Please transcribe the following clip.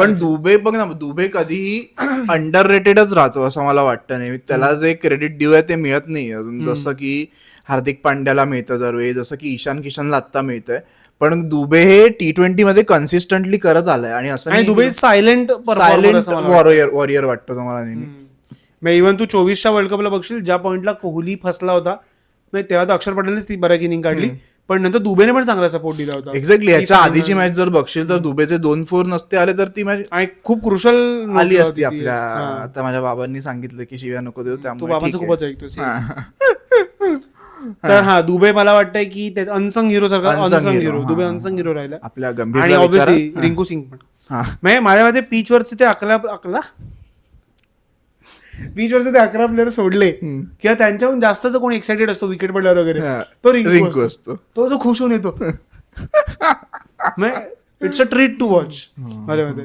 पण दुबे बघ ना, दुबे कधीही अंडर रेटेडच राहतो असं मला वाटतं नाही. त्याला जे क्रेडिट ड्यू आहे ते मिळत नाही अजून. जसं की हार्दिक पांड्याला मिळतं दरवेळी, जसं की ईशान किशनला आत्ता मिळतंय. पण दुबे हे T20 मध्ये कन्सिस्टंटली करत आलाय आणि असं आणि दुबे सायलेंट वॉरियर वाटतो तुम्हाला नेहमी. इव्हन तू 24च्या वर्ल्ड कपला बघशील, ज्या पॉईंटला कोहली फसला होता तेव्हा तर अक्षर पटेलनेच ती बऱ्याच इनिंग काढली, पण नंतर दुबेने पण चांगला सपोर्ट दिला होता. एक्झॅक्टली. याच्या आधीची मॅच जर बघशील तर दुबेचे 2-4 नसते आले तर ती मॅच खूप क्रुशल आली असती आपल्या. आता माझ्या बाबांनी सांगितलं की शिव्या नको देऊ, तू त्यामुळे बाबांचं ठीक खूपच आहे. ऐकतोस. तर दुबे मला वाटतंय की अनसंग हिरो सारखा unsung hero Dubey unsung hero राहिला आपल्या आणि गंभीर ऑब्व्हियसली रिंकू सिंग पण. म्हणजे माझ्या मध्ये पीचवरचे ते 11 प्लेअर सोडले किंवा त्यांच्याहून जास्तच कोणी एक्साइटेड असतो विकेट पडल्यावर वगैरे, तो रिंकू असतो. तो जो खुश होऊन येतो, it's a treat to watch माझ्या मध्ये.